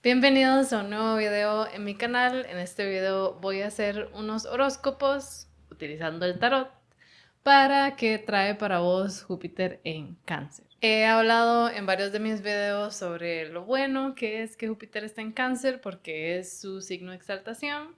Bienvenidos a un nuevo video en mi canal. En este video voy a hacer unos horóscopos utilizando el tarot para qué trae para vos Júpiter en Cáncer. He hablado en varios de mis videos sobre lo bueno que es que Júpiter está en Cáncer porque es su signo de exaltación.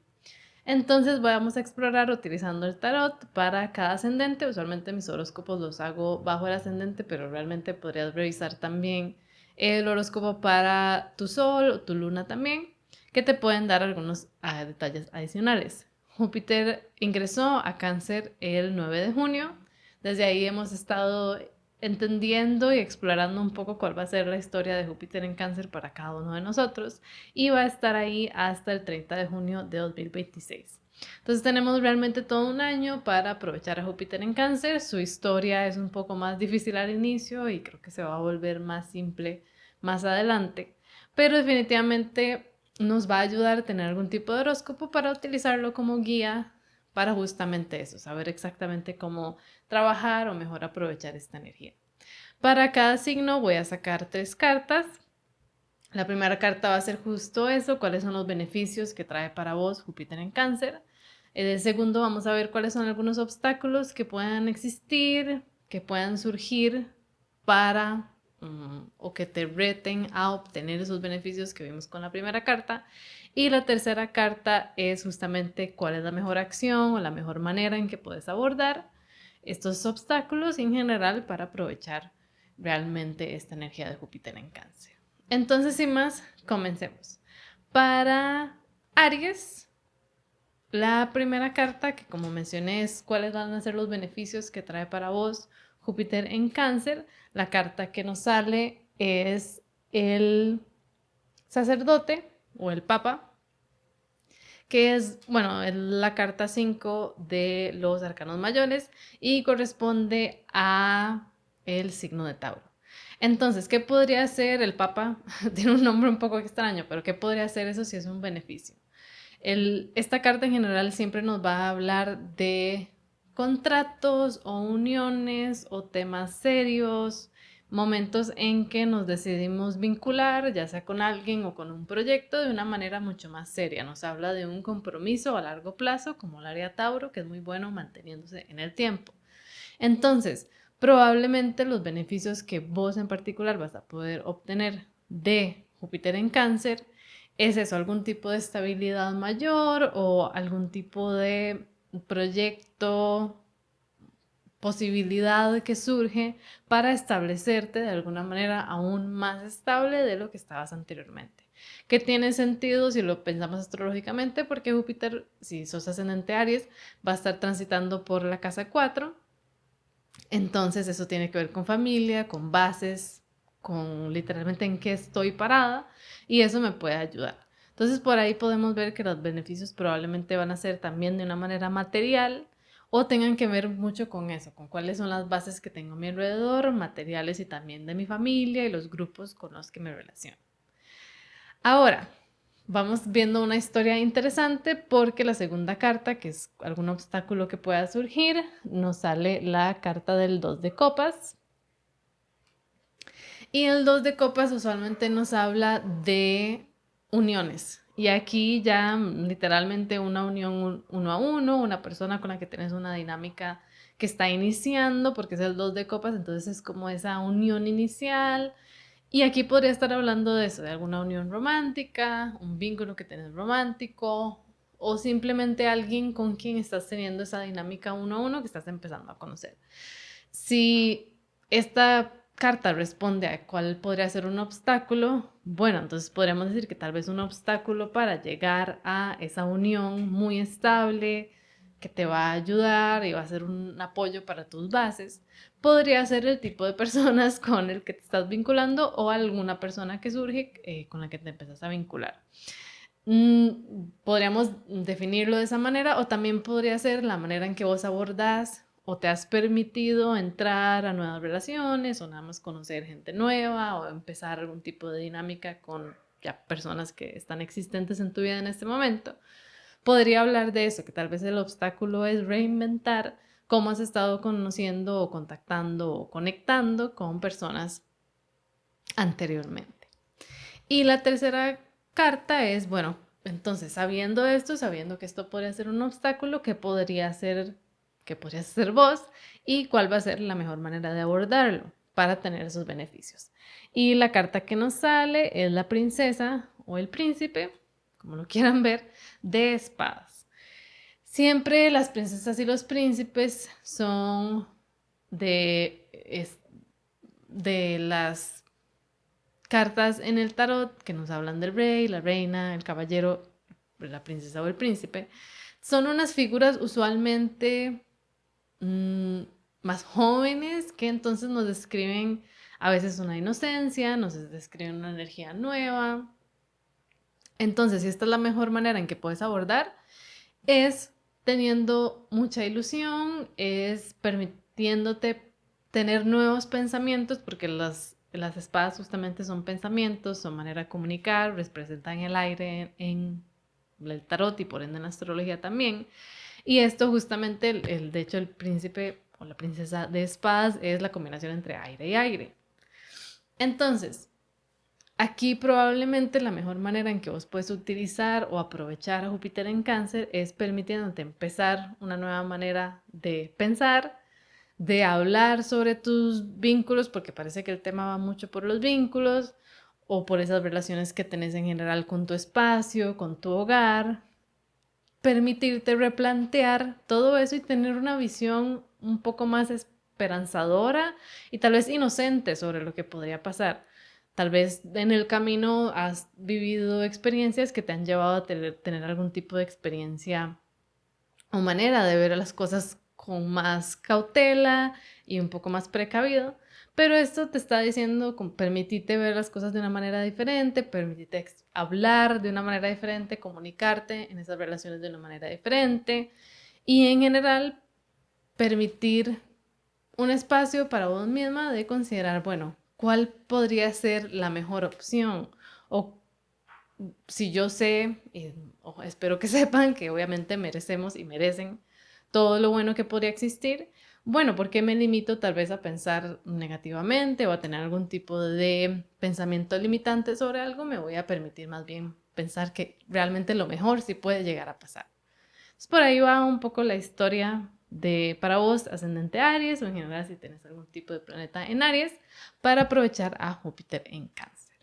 Entonces vamos a explorar utilizando el tarot para cada ascendente. Usualmente mis horóscopos los hago bajo el ascendente, pero realmente podrías revisar también el horóscopo para tu sol o tu luna también, que te pueden dar algunos detalles adicionales. Júpiter ingresó a Cáncer el 9 de junio. Desde ahí hemos estado entendiendo y explorando un poco cuál va a ser la historia de Júpiter en Cáncer para cada uno de nosotros y va a estar ahí hasta el 30 de junio de 2026. Entonces tenemos realmente todo un año para aprovechar a Júpiter en Cáncer. Su historia es un poco más difícil al inicio y creo que se va a volver más simple más adelante, pero definitivamente nos va a ayudar a tener algún tipo de horóscopo para utilizarlo como guía para justamente eso, saber exactamente cómo trabajar o mejor aprovechar esta energía. Para cada signo voy a sacar 3 cartas. La primera carta va a ser justo eso, cuáles son los beneficios que trae para vos Júpiter en Cáncer. El segundo vamos a ver cuáles son algunos obstáculos que puedan existir, que puedan surgir para o que te reten a obtener esos beneficios que vimos con la primera carta. Y la tercera carta es justamente cuál es la mejor acción o la mejor manera en que puedes abordar estos obstáculos en general para aprovechar realmente esta energía de Júpiter en Cáncer. Entonces, sin más, comencemos. Para Aries, la primera carta, que como mencioné es cuáles van a ser los beneficios que trae para vos Júpiter en Cáncer. La carta que nos sale es el sacerdote o el papa, que es, bueno, es la carta 5 de los arcanos mayores y corresponde a el signo de Tauro. Entonces, ¿qué podría hacer el papa? Tiene un nombre un poco extraño, pero ¿qué podría hacer eso si es un beneficio? Esta carta en general siempre nos va a hablar de contratos o uniones o temas serios, momentos en que nos decidimos vincular, ya sea con alguien o con un proyecto, de una manera mucho más seria. Nos habla de un compromiso a largo plazo, como el área Tauro, que es muy bueno manteniéndose en el tiempo. Entonces, probablemente los beneficios que vos en particular vas a poder obtener de Júpiter en Cáncer es eso, algún tipo de estabilidad mayor o algún tipo de proyecto, posibilidad que surge para establecerte de alguna manera aún más estable de lo que estabas anteriormente. Que tiene sentido si lo pensamos astrológicamente, porque Júpiter, si sos ascendente Aries, va a estar transitando por la casa 4. Entonces eso tiene que ver con familia, con bases, con literalmente en qué estoy parada y eso me puede ayudar. Entonces por ahí podemos ver que los beneficios probablemente van a ser también de una manera material o tengan que ver mucho con eso, con cuáles son las bases que tengo a mi alrededor, materiales y también de mi familia y los grupos con los que me relaciono. Ahora, vamos viendo una historia interesante porque la segunda carta, que es algún obstáculo que pueda surgir, nos sale la carta del 2 de copas. Y el 2 de copas usualmente nos habla de uniones. Y aquí ya literalmente una unión uno a uno, una persona con la que tienes una dinámica que está iniciando, porque es el 2 de copas, entonces es como esa unión inicial. Y aquí podría estar hablando de eso, de alguna unión romántica, un vínculo que tenés romántico o simplemente alguien con quien estás teniendo esa dinámica uno a uno que estás empezando a conocer. Si esta carta responde a cuál podría ser un obstáculo, bueno, entonces podríamos decir que tal vez un obstáculo para llegar a esa unión muy estable que te va a ayudar y va a ser un apoyo para tus bases, podría ser el tipo de personas con el que te estás vinculando o alguna persona que surge con la que te empezás a vincular. Podríamos definirlo de esa manera o también podría ser la manera en que vos abordás o te has permitido entrar a nuevas relaciones o nada más conocer gente nueva o empezar algún tipo de dinámica con ya personas que están existentes en tu vida en este momento. Podría hablar de eso, que tal vez el obstáculo es reinventar cómo has estado conociendo o contactando o conectando con personas anteriormente. Y la tercera carta es, bueno, entonces sabiendo esto, sabiendo que esto podría ser un obstáculo, qué podrías hacer vos y cuál va a ser la mejor manera de abordarlo para tener esos beneficios? Y la carta que nos sale es la princesa o el príncipe, como lo quieran ver, de espadas. Siempre las princesas y los príncipes son de las cartas en el tarot que nos hablan del rey, la reina, el caballero, la princesa o el príncipe. Son unas figuras usualmente mmm, más jóvenes que entonces nos describen a veces una inocencia, nos describen una energía nueva. Entonces, si esta es la mejor manera en que puedes abordar, es teniendo mucha ilusión, es permitiéndote tener nuevos pensamientos, porque las espadas justamente son pensamientos, son manera de comunicar, representan el aire en el tarot y por ende en la astrología también. Y esto justamente, de hecho, el príncipe o la princesa de espadas es la combinación entre aire y aire. Entonces, aquí probablemente la mejor manera en que vos puedes utilizar o aprovechar a Júpiter en Cáncer es permitiéndote empezar una nueva manera de pensar, de hablar sobre tus vínculos, porque parece que el tema va mucho por los vínculos o por esas relaciones que tenés en general con tu espacio, con tu hogar. Permitirte replantear todo eso y tener una visión un poco más esperanzadora y tal vez inocente sobre lo que podría pasar. Tal vez en el camino has vivido experiencias que te han llevado a tener algún tipo de experiencia o manera de ver las cosas con más cautela y un poco más precavido. Pero esto te está diciendo, permitite ver las cosas de una manera diferente, permitite hablar de una manera diferente, comunicarte en esas relaciones de una manera diferente y en general permitir un espacio para vos misma de considerar, bueno, cuál podría ser la mejor opción o si yo sé, o espero que sepan que obviamente merecemos y merecen todo lo bueno que podría existir, bueno, ¿por qué me limito tal vez a pensar negativamente o a tener algún tipo de pensamiento limitante sobre algo? Me voy a permitir más bien pensar que realmente lo mejor sí puede llegar a pasar. Entonces, por ahí va un poco la historia de para vos, ascendente Aries, o en general si tienes algún tipo de planeta en Aries, para aprovechar a Júpiter en Cáncer.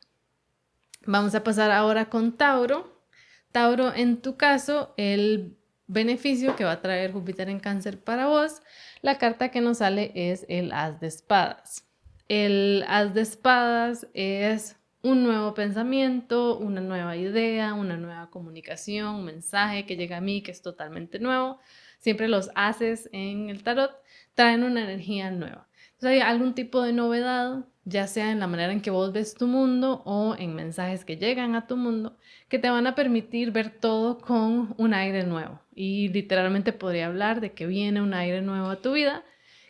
Vamos a pasar ahora con Tauro. Tauro, en tu caso, el beneficio que va a traer Júpiter en Cáncer para vos, la carta que nos sale es el As de Espadas. El As de Espadas es un nuevo pensamiento, una nueva idea, una nueva comunicación, un mensaje que llega a mí que es totalmente nuevo. Siempre los haces en el tarot traen una energía nueva. Entonces hay algún tipo de novedad, ya sea en la manera en que vos ves tu mundo o en mensajes que llegan a tu mundo, que te van a permitir ver todo con un aire nuevo. Y literalmente podría hablar de que viene un aire nuevo a tu vida,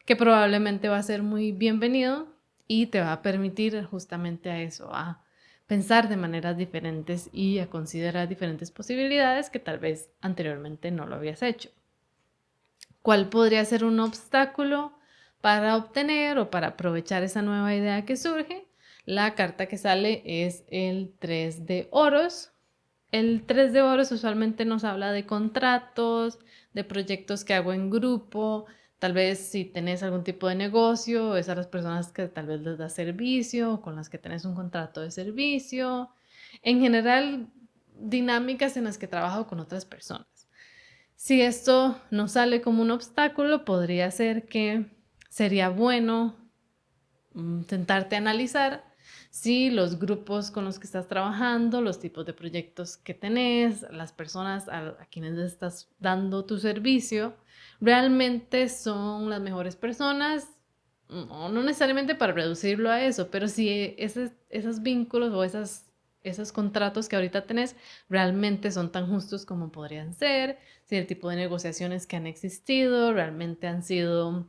que probablemente va a ser muy bienvenido y te va a permitir justamente a eso, a pensar de maneras diferentes y a considerar diferentes posibilidades que tal vez anteriormente no lo habías hecho. ¿Cuál podría ser un obstáculo para obtener o para aprovechar esa nueva idea que surge? La carta que sale es el 3 de oros. El 3 de oros usualmente nos habla de contratos, de proyectos que hago en grupo, tal vez si tenés algún tipo de negocio, es a las personas que tal vez les das servicio o con las que tenés un contrato de servicio. En general, dinámicas en las que trabajo con otras personas. Si esto no sale como un obstáculo, podría ser que sería bueno intentarte analizar si los grupos con los que estás trabajando, los tipos de proyectos que tenés, las personas a quienes le estás dando tu servicio, realmente son las mejores personas, no necesariamente para reducirlo a eso, pero si esos vínculos o esos contratos que ahorita tenés realmente son tan justos como podrían ser, si el tipo de negociaciones que han existido realmente han sido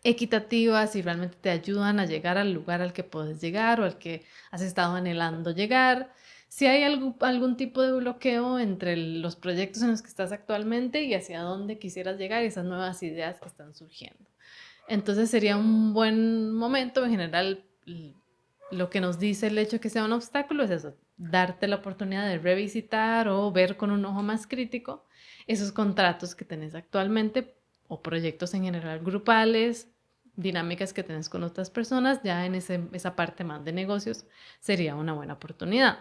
equitativas y realmente te ayudan a llegar al lugar al que puedes llegar o al que has estado anhelando llegar. Si hay algún tipo de bloqueo entre los proyectos en los que estás actualmente y hacia dónde quisieras llegar y esas nuevas ideas que están surgiendo. Entonces sería un buen momento, en general, lo que nos dice el hecho de que sea un obstáculo es eso. darte la oportunidad de revisitar o ver con un ojo más crítico esos contratos que tenés actualmente o proyectos en general grupales, dinámicas que tenés con otras personas, ya en esa parte más de negocios sería una buena oportunidad.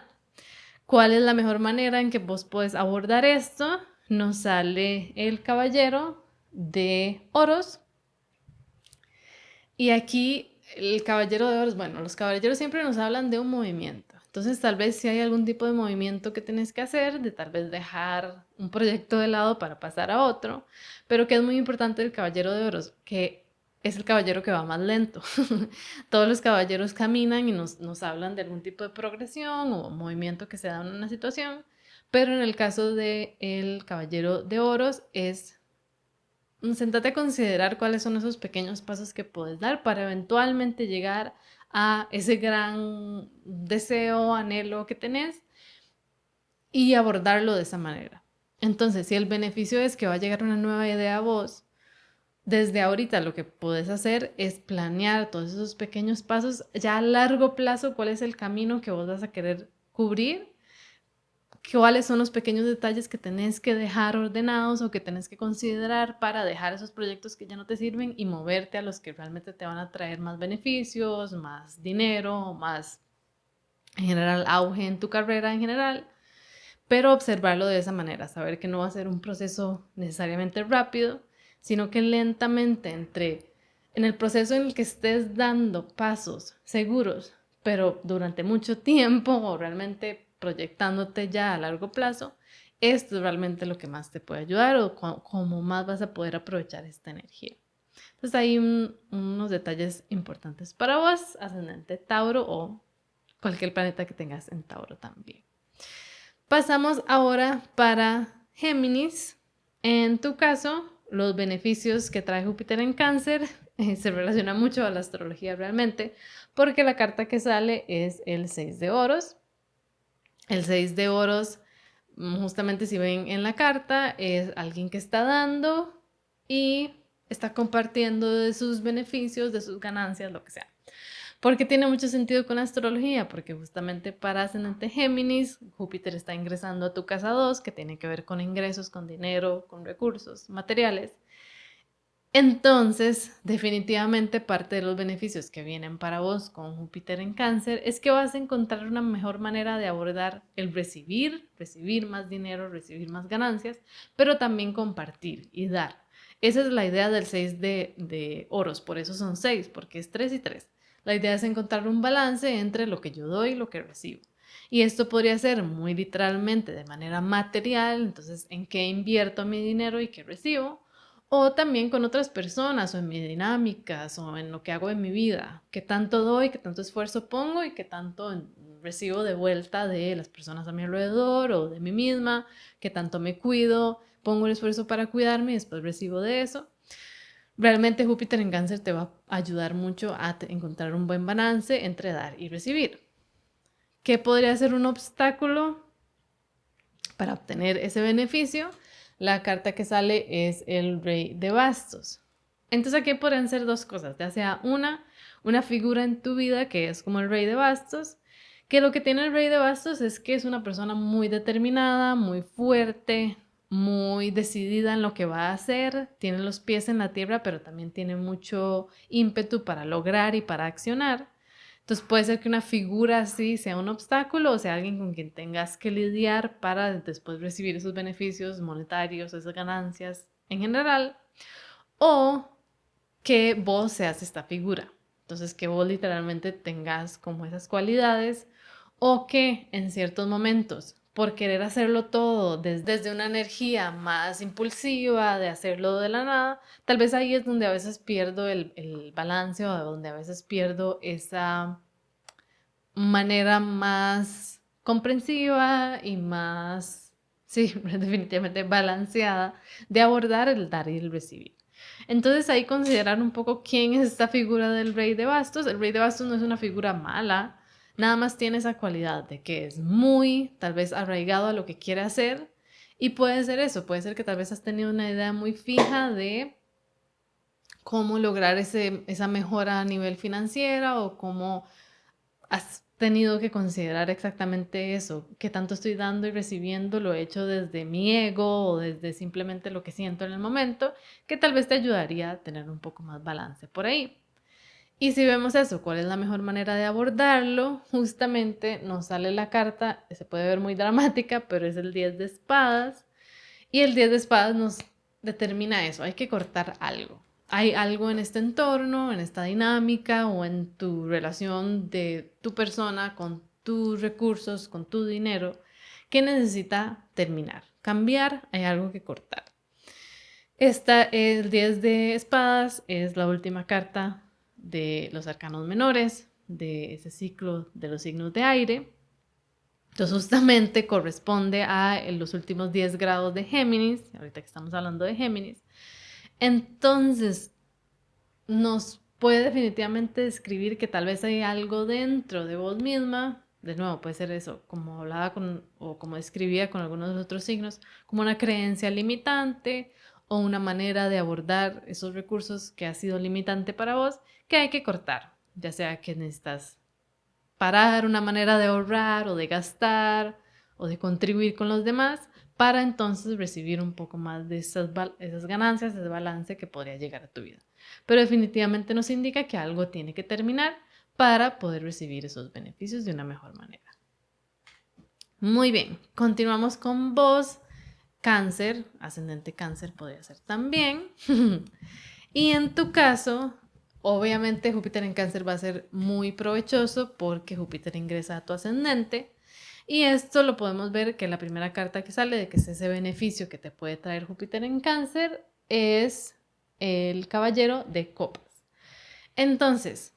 ¿Cuál es la mejor manera en que vos puedes abordar esto? Nos sale el caballero de oros. Y aquí el caballero de oros, bueno, los caballeros siempre nos hablan de un movimiento. Entonces, tal vez si hay algún tipo de movimiento que tienes que hacer, de tal vez dejar un proyecto de lado para pasar a otro, pero que es muy importante el caballero de oros, que es el caballero que va más lento. Todos los caballeros caminan y nos hablan de algún tipo de progresión o movimiento que se da en una situación, pero en el caso del caballero de oros es sentate a considerar cuáles son esos pequeños pasos que puedes dar para eventualmente llegar a ese gran deseo, anhelo que tenés y abordarlo de esa manera. Entonces, si el beneficio es que va a llegar una nueva idea a vos, desde ahorita lo que puedes hacer es planear todos esos pequeños pasos ya a largo plazo, cuál es el camino que vos vas a querer cubrir, cuáles son los pequeños detalles que tenés que dejar ordenados o que tenés que considerar para dejar esos proyectos que ya no te sirven y moverte a los que realmente te van a traer más beneficios, más dinero, más en general auge en tu carrera en general, pero observarlo de esa manera, saber que no va a ser un proceso necesariamente rápido, sino que lentamente en el proceso en el que estés dando pasos seguros, pero durante mucho tiempo o realmente proyectándote ya a largo plazo, esto es realmente lo que más te puede ayudar o cómo más vas a poder aprovechar esta energía. Entonces hay unos detalles importantes para vos, ascendente Tauro o cualquier planeta que tengas en Tauro también. Pasamos ahora para Géminis. En tu caso, los beneficios que trae Júpiter en Cáncer se relaciona mucho a la astrología realmente, porque la carta que sale es el 6 de oros. El 6 de oros, justamente si ven en la carta, es alguien que está dando y está compartiendo de sus beneficios, de sus ganancias, lo que sea. Porque tiene mucho sentido con la astrología, porque justamente para ascendente Géminis, Júpiter está ingresando a tu casa 2, que tiene que ver con ingresos, con dinero, con recursos materiales. Entonces, definitivamente parte de los beneficios que vienen para vos con Júpiter en Cáncer es que vas a encontrar una mejor manera de abordar el recibir más dinero, recibir más ganancias, pero también compartir y dar. Esa es la idea del 6 de oros, por eso son 6, porque es 3 y 3. La idea es encontrar un balance entre lo que yo doy y lo que recibo. Y esto podría ser muy literalmente de manera material, entonces en qué invierto mi dinero y qué recibo, o también con otras personas o en mis dinámicas o en lo que hago en mi vida, qué tanto doy, qué tanto esfuerzo pongo y qué tanto recibo de vuelta de las personas a mi alrededor o de mí misma, qué tanto me cuido, pongo el esfuerzo para cuidarme y después recibo de eso. Realmente Júpiter en Cáncer te va a ayudar mucho a encontrar un buen balance entre dar y recibir. ¿Qué podría ser un obstáculo para obtener ese beneficio? La carta que sale es el Rey de Bastos. Entonces aquí podrían ser dos cosas, ya sea una figura en tu vida que es como el Rey de Bastos, que lo que tiene el Rey de Bastos es que es una persona muy determinada, muy fuerte, muy decidida en lo que va a hacer, tiene los pies en la tierra, pero también tiene mucho ímpetu para lograr y para accionar. Entonces puede ser que una figura así sea un obstáculo o sea alguien con quien tengas que lidiar para después recibir esos beneficios monetarios, esas ganancias en general, o que vos seas esta figura. Entonces que vos literalmente tengas como esas cualidades o que en ciertos momentos por querer hacerlo todo desde una energía más impulsiva, de hacerlo de la nada, tal vez ahí es donde a veces pierdo el balance o donde a veces pierdo esa manera más comprensiva y más, sí, definitivamente balanceada de abordar el dar y el recibir. Entonces ahí considerar un poco quién es esta figura del Rey de Bastos. El Rey de Bastos no es una figura mala, nada más tiene esa cualidad de que es muy, tal vez, arraigado a lo que quiere hacer y puede ser eso, puede ser que tal vez has tenido una idea muy fija de cómo lograr esa mejora a nivel financiera o cómo has tenido que considerar exactamente eso, qué tanto estoy dando y recibiendo, lo he hecho desde mi ego o desde simplemente lo que siento en el momento, que tal vez te ayudaría a tener un poco más balance por ahí. Y si vemos eso, ¿cuál es la mejor manera de abordarlo? Justamente nos sale la carta, se puede ver muy dramática, pero es el 10 de espadas. Y el 10 de espadas nos determina eso, hay que cortar algo. Hay algo en este entorno, en esta dinámica o en tu relación de tu persona con tus recursos, con tu dinero, que necesita terminar. Cambiar, hay algo que cortar. El 10 de espadas es la última carta de los arcanos menores, de ese ciclo de los signos de aire. Entonces justamente corresponde a los últimos 10 grados de Géminis, ahorita que estamos hablando de Géminis. Entonces nos puede definitivamente describir que tal vez hay algo dentro de vos misma, de nuevo puede ser eso, como hablaba o como describía con algunos de los otros signos, como una creencia limitante o una manera de abordar esos recursos que ha sido limitante para vos, que hay que cortar, ya sea que necesitas parar una manera de ahorrar o de gastar o de contribuir con los demás para entonces recibir un poco más de esas ganancias, ese balance que podría llegar a tu vida. Pero definitivamente nos indica que algo tiene que terminar para poder recibir esos beneficios de una mejor manera. Muy bien, continuamos con vos. Cáncer, ascendente cáncer podría ser también. Y en tu caso, obviamente Júpiter en cáncer va a ser muy provechoso porque Júpiter ingresa a tu ascendente. Y esto lo podemos ver que la primera carta que sale de que es ese beneficio que te puede traer Júpiter en cáncer es el caballero de copas. Entonces,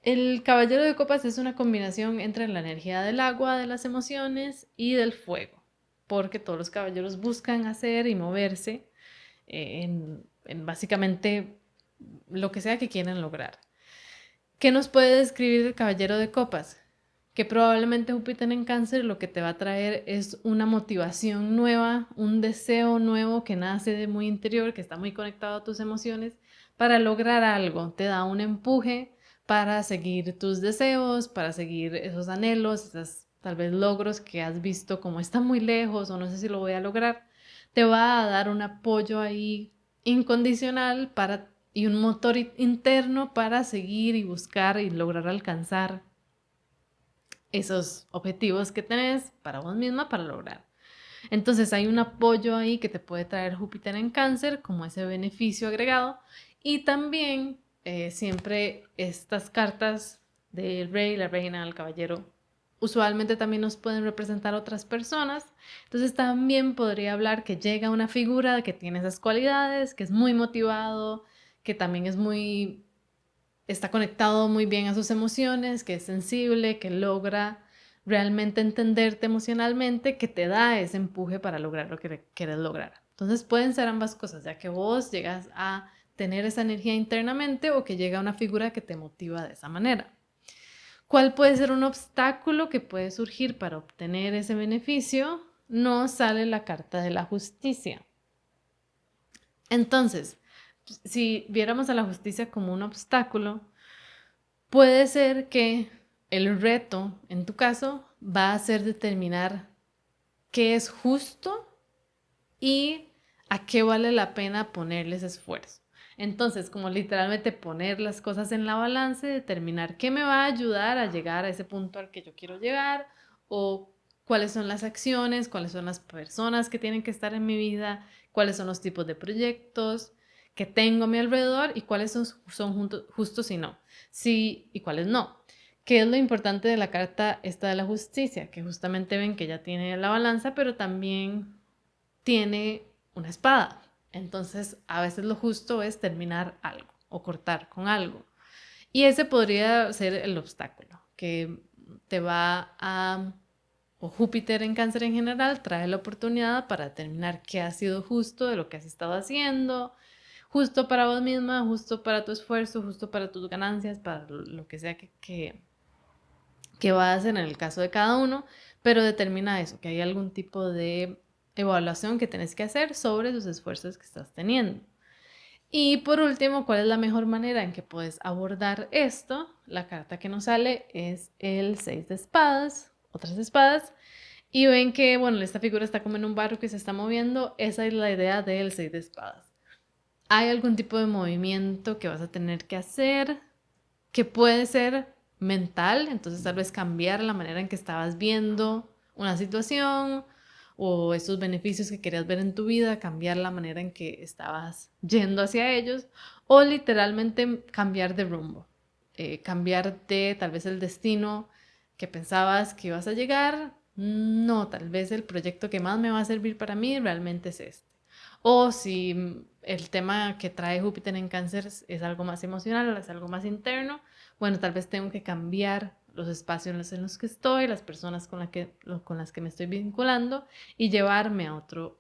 el caballero de copas es una combinación entre la energía del agua, de las emociones y del fuego, porque todos los caballeros buscan hacer y moverse en básicamente lo que sea que quieran lograr. ¿Qué nos puede describir el caballero de copas? Que probablemente Júpiter en cáncer lo que te va a traer es una motivación nueva, un deseo nuevo que nace de muy interior, que está muy conectado a tus emociones, para lograr algo. Te da un empuje para seguir tus deseos, para seguir esos anhelos, esos tal vez logros que has visto como están muy lejos o no sé si lo voy a lograr. Te va a dar un apoyo ahí incondicional y un motor interno para seguir y buscar y lograr alcanzar esos objetivos que tenés para vos misma para lograr. Entonces hay un apoyo ahí que te puede traer Júpiter en cáncer como ese beneficio agregado y también siempre estas cartas del rey, la reina, el caballero usualmente también nos pueden representar otras personas. Entonces también podría hablar que llega una figura que tiene esas cualidades, que es muy motivado, que también está conectado muy bien a sus emociones, que es sensible, que logra realmente entenderte emocionalmente, que te da ese empuje para lograr lo que quieres lograr. Entonces pueden ser ambas cosas, ya que vos llegas a tener esa energía internamente o que llega una figura que te motiva de esa manera. ¿Cuál puede ser un obstáculo que puede surgir para obtener ese beneficio? No sale la carta de la justicia. Entonces, si viéramos a la justicia como un obstáculo, puede ser que el reto, en tu caso, va a ser determinar qué es justo y a qué vale la pena ponerles esfuerzo. Entonces, como literalmente poner las cosas en la balanza y determinar qué me va a ayudar a llegar a ese punto al que yo quiero llegar o cuáles son las acciones, cuáles son las personas que tienen que estar en mi vida, cuáles son los tipos de proyectos que tengo a mi alrededor y cuáles son justos y no, sí y cuáles no. ¿Qué es lo importante de la carta esta de la justicia? Que justamente ven que ya tiene la balanza, pero también tiene una espada. Entonces, a veces lo justo es terminar algo o cortar con algo. Y ese podría ser el obstáculo que te va a, o Júpiter en cáncer en general, trae la oportunidad para determinar qué ha sido justo de lo que has estado haciendo, justo para vos misma, justo para tu esfuerzo, justo para tus ganancias, para lo que sea que va a hacer en el caso de cada uno, pero determina eso, que hay algún tipo de evaluación que tenés que hacer sobre los esfuerzos que estás teniendo. Y por último, ¿cuál es la mejor manera en que puedes abordar esto? La carta que nos sale es el 6 de espadas, otras espadas. Y ven que, bueno, esta figura está como en un barco que se está moviendo. Esa es la idea del 6 de espadas. Hay algún tipo de movimiento que vas a tener que hacer, que puede ser mental, entonces tal vez cambiar la manera en que estabas viendo una situación o esos beneficios que querías ver en tu vida, cambiar la manera en que estabas yendo hacia ellos, o literalmente cambiar de rumbo, cambiar de tal vez el destino que pensabas que ibas a llegar. No, tal vez el proyecto que más me va a servir para mí realmente es este. O si el tema que trae Júpiter en Cáncer es algo más emocional, es algo más interno, bueno, tal vez tengo que cambiar los espacios en los que estoy, las personas con las que me estoy vinculando y llevarme a otro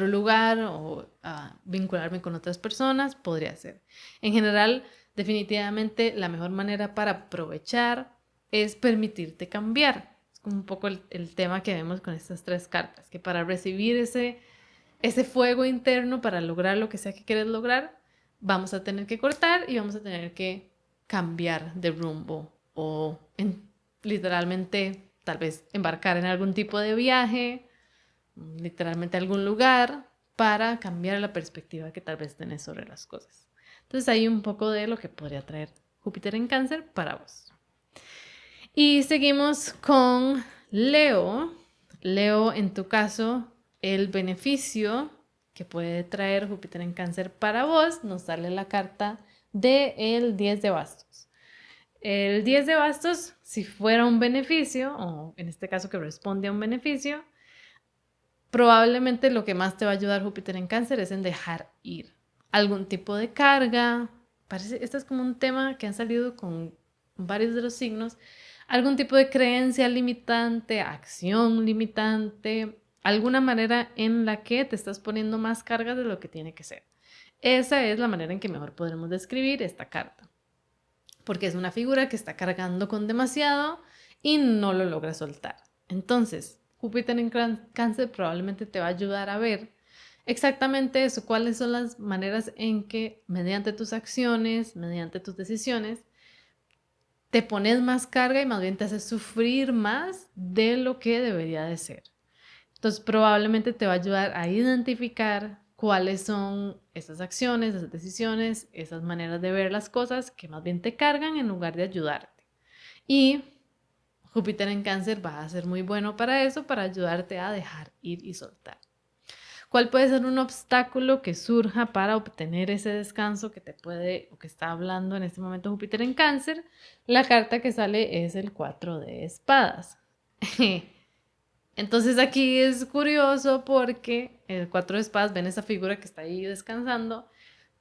lugar o a vincularme con otras personas, podría ser. En general, definitivamente la mejor manera para aprovechar es permitirte cambiar. Es como un poco el tema que vemos con estas tres cartas, que para recibir ese fuego interno, para lograr lo que sea que quieres lograr, vamos a tener que cortar y vamos a tener que cambiar de rumbo o literalmente tal vez embarcar en algún tipo de viaje, literalmente a algún lugar para cambiar la perspectiva que tal vez tenés sobre las cosas. Entonces hay un poco de lo que podría traer Júpiter en Cáncer para vos. Y seguimos con Leo. Leo, en tu caso, el beneficio que puede traer Júpiter en Cáncer para vos, nos sale la carta del 10 de bastos. El 10 de bastos, si fuera un beneficio, o en este caso que responde a un beneficio, probablemente lo que más te va a ayudar Júpiter en Cáncer es en dejar ir algún tipo de carga. Este es como un tema que han salido con varios de los signos. Algún tipo de creencia limitante, acción limitante, alguna manera en la que te estás poniendo más cargas de lo que tiene que ser. Esa es la manera en que mejor podremos describir esta carta, porque es una figura que está cargando con demasiado y no lo logra soltar. Entonces, Júpiter en Cáncer probablemente te va a ayudar a ver exactamente eso, cuáles son las maneras en que mediante tus acciones, mediante tus decisiones, te pones más carga y más bien te haces sufrir más de lo que debería de ser. Entonces probablemente te va a ayudar a identificar cuáles son esas acciones, esas decisiones, esas maneras de ver las cosas que más bien te cargan en lugar de ayudarte. Y Júpiter en Cáncer va a ser muy bueno para eso, para ayudarte a dejar ir y soltar. ¿Cuál puede ser un obstáculo que surja para obtener ese descanso que te puede o que está hablando en este momento Júpiter en Cáncer? La carta que sale es el 4 de espadas. Entonces aquí es curioso porque el 4 de espadas, ven esa figura que está ahí descansando,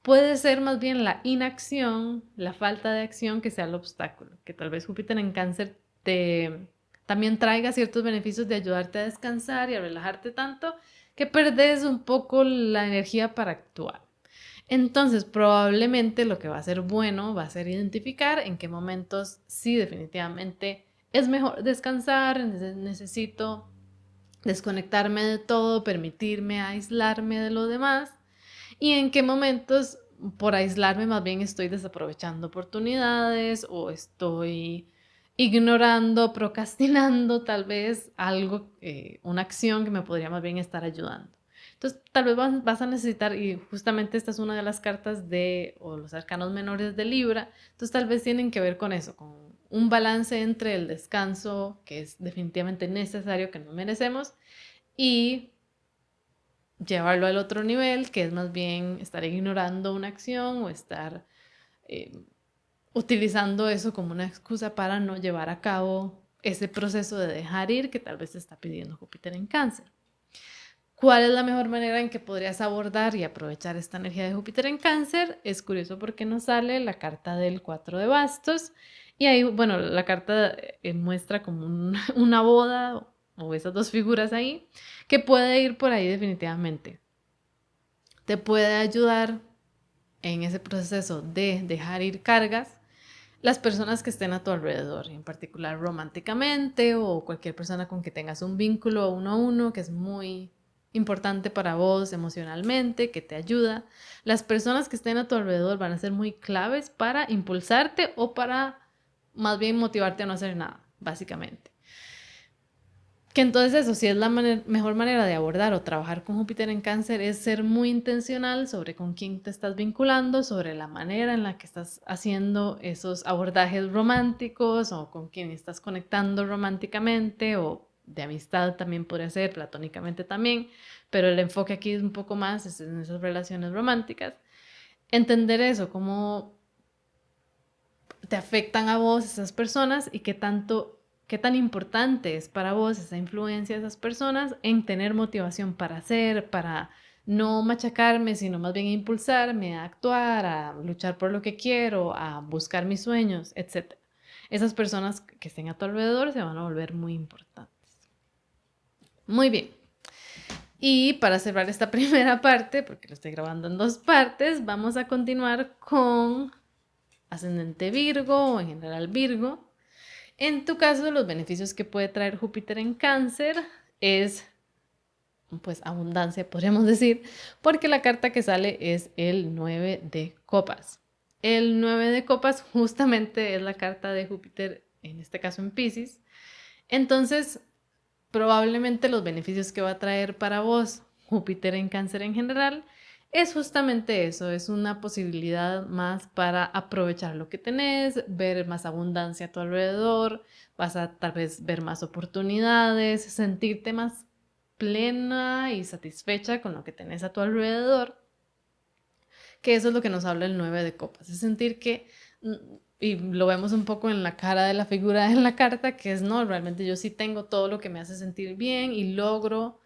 puede ser más bien la inacción, la falta de acción que sea el obstáculo, que tal vez Júpiter en Cáncer te también traiga ciertos beneficios de ayudarte a descansar y a relajarte tanto que perdes un poco la energía para actuar. Entonces, probablemente lo que va a ser bueno va a ser identificar en qué momentos sí definitivamente es mejor descansar, necesito desconectarme de todo, permitirme aislarme de lo demás y en qué momentos por aislarme más bien estoy desaprovechando oportunidades o estoy ignorando, procrastinando tal vez algo, una acción que me podría más bien estar ayudando. Entonces, tal vez vas a necesitar, y justamente esta es una de las cartas o los arcanos menores de Libra, entonces tal vez tienen que ver con eso, con un balance entre el descanso, que es definitivamente necesario, que nos merecemos, y llevarlo al otro nivel, que es más bien estar ignorando una acción o estar eh, utilizando eso como una excusa para no llevar a cabo ese proceso de dejar ir que tal vez te está pidiendo Júpiter en Cáncer. ¿Cuál es la mejor manera en que podrías abordar y aprovechar esta energía de Júpiter en Cáncer? Es curioso porque nos sale la carta del 4 de bastos y ahí, bueno, la carta muestra como una boda o esas dos figuras ahí que puede ir por ahí definitivamente. Te puede ayudar en ese proceso de dejar ir cargas las personas que estén a tu alrededor, en particular románticamente o cualquier persona con que tengas un vínculo uno a uno que es muy importante para vos emocionalmente, que te ayuda. Las personas que estén a tu alrededor van a ser muy claves para impulsarte o para más bien motivarte a no hacer nada, básicamente. Que entonces eso, si es la mejor manera de abordar o trabajar con Júpiter en Cáncer, es ser muy intencional sobre con quién te estás vinculando, sobre la manera en la que estás haciendo esos abordajes románticos o con quién estás conectando románticamente o de amistad también podría ser, platónicamente también, pero el enfoque aquí es un poco más en esas relaciones románticas. Entender eso, cómo te afectan a vos esas personas y qué tan importante es para vos esa influencia de esas personas en tener motivación para hacer, para no machacarme, sino más bien impulsarme a actuar, a luchar por lo que quiero, a buscar mis sueños, etc. Esas personas que estén a tu alrededor se van a volver muy importantes. Muy bien. Y para cerrar esta primera parte, porque lo estoy grabando en 2 partes, vamos a continuar con ascendente Virgo o en general Virgo. En tu caso, los beneficios que puede traer Júpiter en Cáncer es, pues, abundancia, podríamos decir, porque la carta que sale es el 9 de copas. El 9 de copas justamente es la carta de Júpiter, en este caso en Piscis. Entonces, probablemente los beneficios que va a traer para vos Júpiter en Cáncer en general es justamente eso, es una posibilidad más para aprovechar lo que tenés, ver más abundancia a tu alrededor, vas a tal vez ver más oportunidades, sentirte más plena y satisfecha con lo que tenés a tu alrededor, que eso es lo que nos habla el 9 de copas, es sentir que, y lo vemos un poco en la cara de la figura en la carta, que es no, realmente yo sí tengo todo lo que me hace sentir bien y logro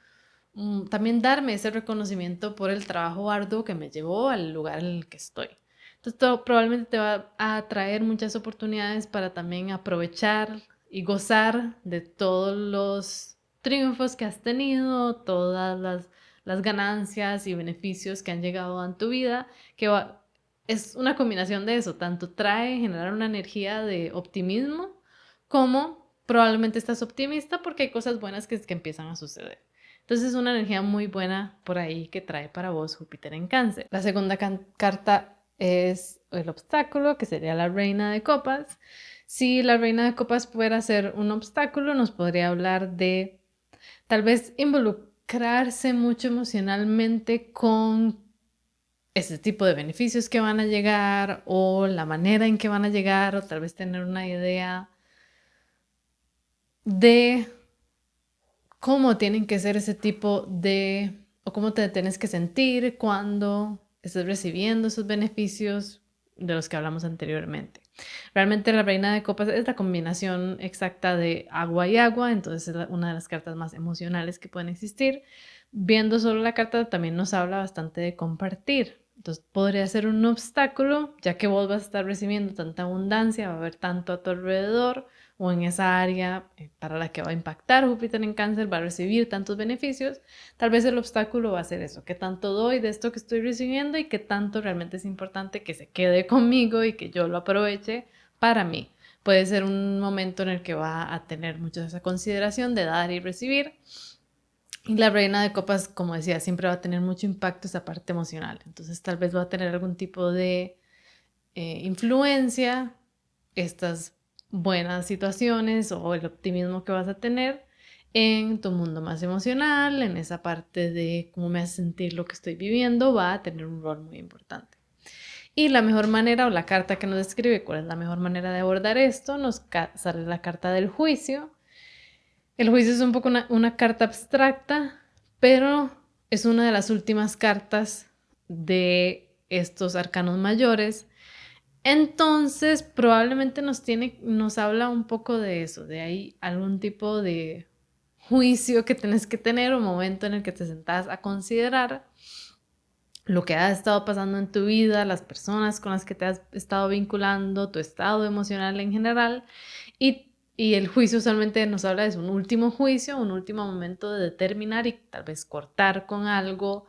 también darme ese reconocimiento por el trabajo arduo que me llevó al lugar en el que estoy. Entonces, probablemente te va a traer muchas oportunidades para también aprovechar y gozar de todos los triunfos que has tenido, todas las ganancias y beneficios que han llegado a tu vida, es una combinación de eso, tanto trae generar una energía de optimismo como probablemente estás optimista porque hay cosas buenas que empiezan a suceder. Entonces es una energía muy buena por ahí que trae para vos Júpiter en Cáncer. La segunda carta es el obstáculo, que sería la reina de copas. Si la reina de copas fuera a ser un obstáculo, nos podría hablar de tal vez involucrarse mucho emocionalmente con ese tipo de beneficios que van a llegar o la manera en que van a llegar o tal vez tener una idea de cómo tienen que ser ese tipo de, o cómo te tienes que sentir cuando estés recibiendo esos beneficios de los que hablamos anteriormente. Realmente la reina de copas es la combinación exacta de agua y agua, entonces es una de las cartas más emocionales que pueden existir. Viendo solo la carta también nos habla bastante de compartir. Entonces podría ser un obstáculo, ya que vos vas a estar recibiendo tanta abundancia, va a haber tanto a tu alrededor, o en esa área para la que va a impactar Júpiter en Cáncer, va a recibir tantos beneficios, tal vez el obstáculo va a ser eso, qué tanto doy de esto que estoy recibiendo y qué tanto realmente es importante que se quede conmigo y que yo lo aproveche para mí. Puede ser un momento en el que va a tener mucha esa consideración de dar y recibir. Y la reina de copas, como decía, siempre va a tener mucho impacto esa parte emocional. Entonces tal vez va a tener algún tipo de influencia, estas buenas situaciones o el optimismo que vas a tener en tu mundo más emocional, en esa parte de cómo me hace sentir lo que estoy viviendo, va a tener un rol muy importante. Y la mejor manera o la carta que nos describe cuál es la mejor manera de abordar esto, nos sale la carta del juicio. El juicio es un poco una carta abstracta, pero es una de las últimas cartas de estos arcanos mayores. Entonces, probablemente nos habla un poco de eso, de ahí algún tipo de juicio que tenés que tener, un momento en el que te sentás a considerar lo que ha estado pasando en tu vida, las personas con las que te has estado vinculando, tu estado emocional en general, y el juicio usualmente nos habla de un último juicio, un último momento de determinar y tal vez cortar con algo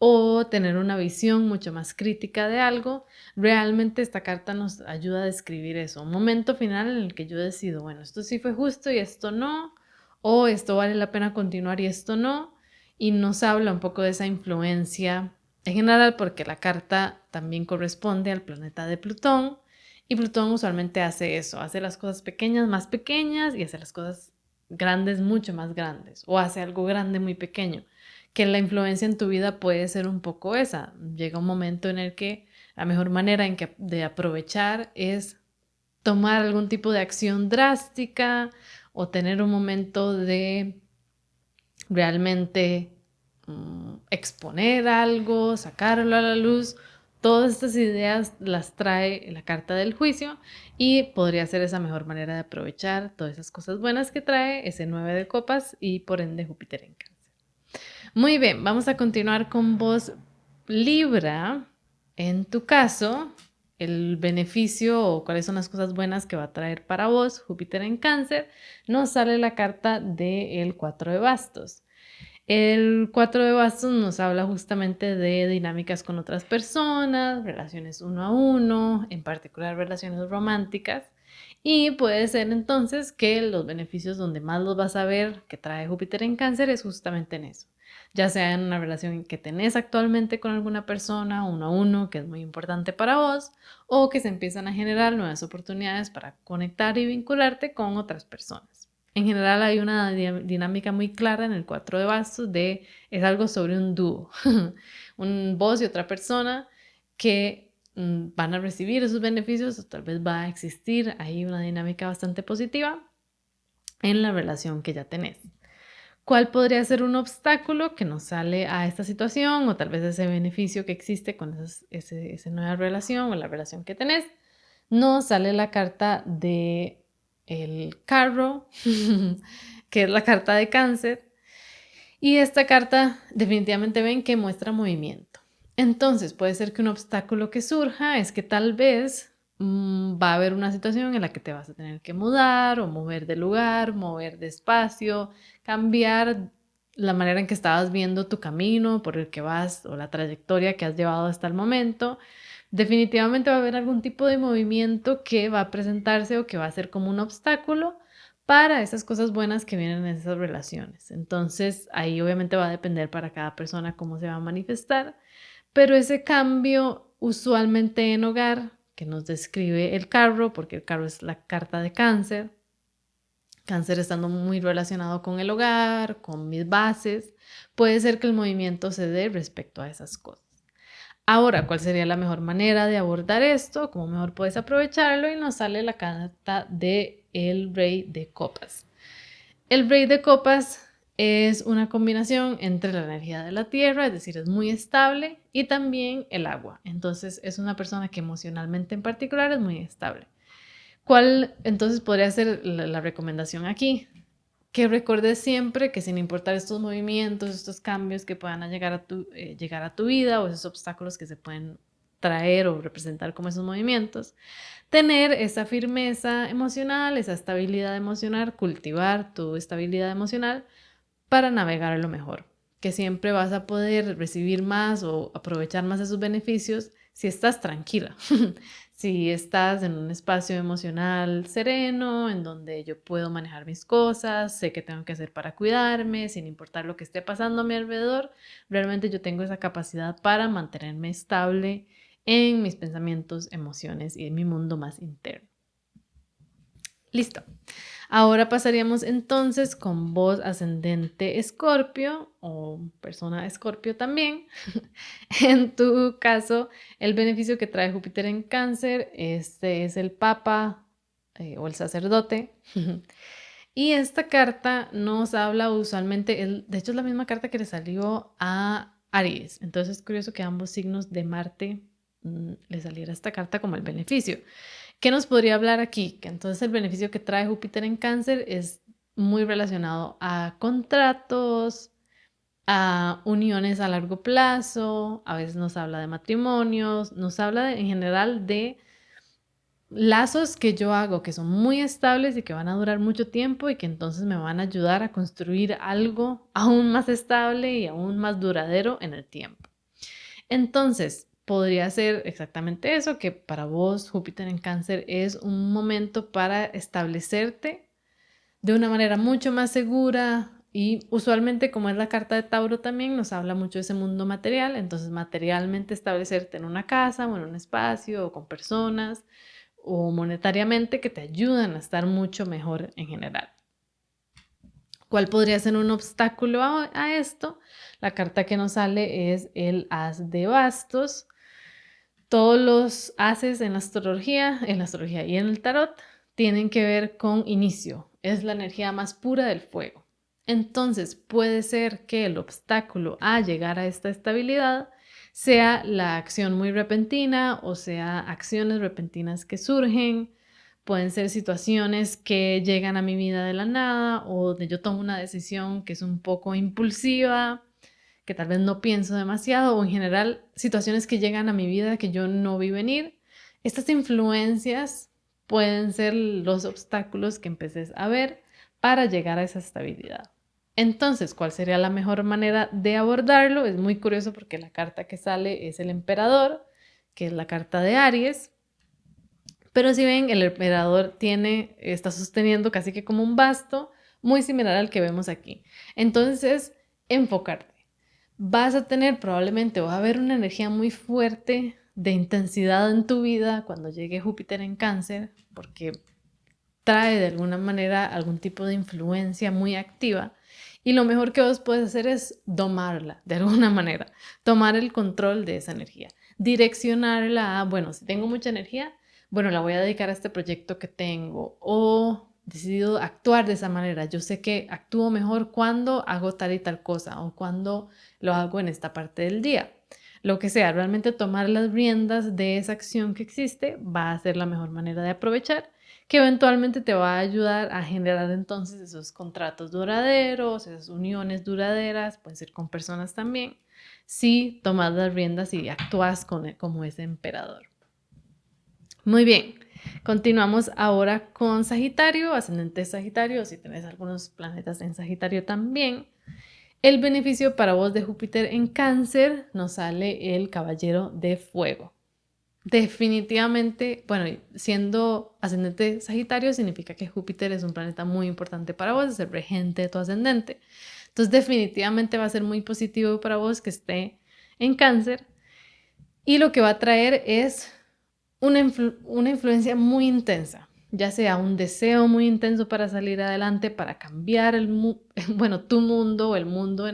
o tener una visión mucho más crítica de algo. Realmente esta carta nos ayuda a describir eso, un momento final en el que yo decido, bueno, esto sí fue justo y esto no, o esto vale la pena continuar y esto no. y nos habla un poco de esa influencia en general porque la carta también corresponde al planeta de Plutón y Plutón usualmente hace eso, hace las cosas pequeñas más pequeñas y hace las cosas grandes mucho más grandes o hace algo grande muy pequeño, que la influencia en tu vida puede ser un poco esa. Llega un momento en el que la mejor manera de aprovechar es tomar algún tipo de acción drástica o tener un momento de realmente exponer algo, sacarlo a la luz. Todas estas ideas las trae la carta del juicio y podría ser esa mejor manera de aprovechar todas esas cosas buenas que trae ese 9 de copas y por ende Júpiter en Cáncer. Muy bien, vamos a continuar con vos, Libra. En tu caso, el beneficio o cuáles son las cosas buenas que va a traer para vos Júpiter en Cáncer, nos sale la carta del 4 de bastos. El 4 de bastos nos habla justamente de dinámicas con otras personas, relaciones uno a uno, en particular relaciones románticas. Y puede ser entonces que los beneficios donde más los vas a ver que trae Júpiter en Cáncer es justamente en eso. Ya sea en una relación que tenés actualmente con alguna persona, uno a uno, que es muy importante para vos, o que se empiezan a generar nuevas oportunidades para conectar y vincularte con otras personas. En general hay una dinámica muy clara en el 4 de bastos de es algo sobre un dúo, un vos y otra persona que van a recibir esos beneficios o tal vez va a existir ahí una dinámica bastante positiva en la relación que ya tenés. ¿Cuál podría ser un obstáculo que nos sale a esta situación o tal vez ese beneficio que existe con esa nueva relación o la relación que tenés? Nos sale la carta de el carro, que es la carta de Cáncer, y esta carta definitivamente ven que muestra movimiento. Entonces puede ser que un obstáculo que surja es que tal vez va a haber una situación en la que te vas a tener que mudar o mover de lugar, mover de espacio, cambiar la manera en que estabas viendo tu camino por el que vas o la trayectoria que has llevado hasta el momento. Definitivamente va a haber algún tipo de movimiento que va a presentarse o que va a ser como un obstáculo para esas cosas buenas que vienen en esas relaciones. Entonces, ahí obviamente va a depender para cada persona cómo se va a manifestar, pero ese cambio usualmente en hogar, que nos describe el carro, porque el carro es la carta de Cáncer, Cáncer estando muy relacionado con el hogar, con mis bases, puede ser que el movimiento se dé respecto a esas cosas. Ahora, ¿cuál sería la mejor manera de abordar esto? ¿Cómo mejor puedes aprovecharlo? Y nos sale la carta de el Rey de Copas. El Rey de Copas es una combinación entre la energía de la tierra, es decir, es muy estable, y también el agua. Entonces, es una persona que emocionalmente en particular es muy estable. ¿Cuál entonces podría ser la recomendación aquí? Que recuerdes siempre que sin importar estos movimientos, estos cambios que puedan llegar a tu vida o esos obstáculos que se pueden traer o representar como esos movimientos, tener esa firmeza emocional, esa estabilidad emocional, cultivar tu estabilidad emocional para navegar a lo mejor, que siempre vas a poder recibir más o aprovechar más esos beneficios si estás tranquila, si estás en un espacio emocional sereno, en donde yo puedo manejar mis cosas, sé qué tengo que hacer para cuidarme, sin importar lo que esté pasando a mi alrededor, realmente yo tengo esa capacidad para mantenerme estable en mis pensamientos, emociones y en mi mundo más interno. Listo. Ahora pasaríamos entonces con vos ascendente Escorpio o persona Escorpio también. En tu caso, el beneficio que trae Júpiter en Cáncer, este es el Papa o el sacerdote. Y esta carta nos habla usualmente, de hecho es la misma carta que le salió a Aries. Entonces es curioso que ambos signos de Marte le saliera esta carta como el beneficio. ¿Qué nos podría hablar aquí? Que entonces el beneficio que trae Júpiter en Cáncer es muy relacionado a contratos, a uniones a largo plazo, a veces nos habla de matrimonios, nos habla en general de lazos que yo hago que son muy estables y que van a durar mucho tiempo y que entonces me van a ayudar a construir algo aún más estable y aún más duradero en el tiempo. Entonces, podría ser exactamente eso, que para vos Júpiter en Cáncer es un momento para establecerte de una manera mucho más segura, Y usualmente, como es la carta de Tauro también, nos habla mucho de ese mundo material, entonces materialmente establecerte en una casa o en un espacio o con personas o monetariamente que te ayudan a estar mucho mejor en general. ¿Cuál podría ser un obstáculo a esto? La carta que nos sale es el As de Bastos. Todos los ases en la astrología y en el tarot tienen que ver con inicio. Es la energía más pura del fuego. Entonces puede ser que el obstáculo a llegar a esta estabilidad sea la acción muy repentina o sea acciones repentinas que surgen. Pueden ser situaciones que llegan a mi vida de la nada o de yo tomo una decisión que es un poco impulsiva, que tal vez no pienso demasiado o en general situaciones que llegan a mi vida que yo no vi venir. Estas influencias pueden ser los obstáculos que empeces a ver para llegar a esa estabilidad. Entonces, ¿cuál sería la mejor manera de abordarlo? Es muy curioso porque la carta que sale es el emperador, que es la carta de Aries. Pero si ven, el emperador está sosteniendo casi que como un basto, muy similar al que vemos aquí. Entonces, enfocarte. Vas a tener probablemente, va a haber una energía muy fuerte de intensidad en tu vida cuando llegue Júpiter en Cáncer, porque trae de alguna manera algún tipo de influencia muy activa. Y lo mejor que vos puedes hacer es domarla de alguna manera, tomar el control de esa energía, direccionarla a, bueno, si tengo mucha energía, bueno, la voy a dedicar a este proyecto que tengo o decidido actuar de esa manera. Yo sé que actúo mejor cuando hago tal y tal cosa o cuando lo hago en esta parte del día. Lo que sea, realmente tomar las riendas de esa acción que existe va a ser la mejor manera de aprovechar, que eventualmente te va a ayudar a generar entonces esos contratos duraderos, esas uniones duraderas, pueden ser con personas también, si tomas las riendas y actúas como ese emperador. Muy bien, continuamos ahora con Sagitario, ascendente Sagitario, si tenés algunos planetas en Sagitario también. El beneficio para vos de Júpiter en Cáncer nos sale el Caballero de Fuego. Definitivamente, bueno, siendo ascendente Sagitario significa que Júpiter es un planeta muy importante para vos, es el regente de tu ascendente. Entonces definitivamente va a ser muy positivo para vos que esté en Cáncer y lo que va a traer es una influencia muy intensa, ya sea un deseo muy intenso para salir adelante, para cambiar bueno, tu mundo o el mundo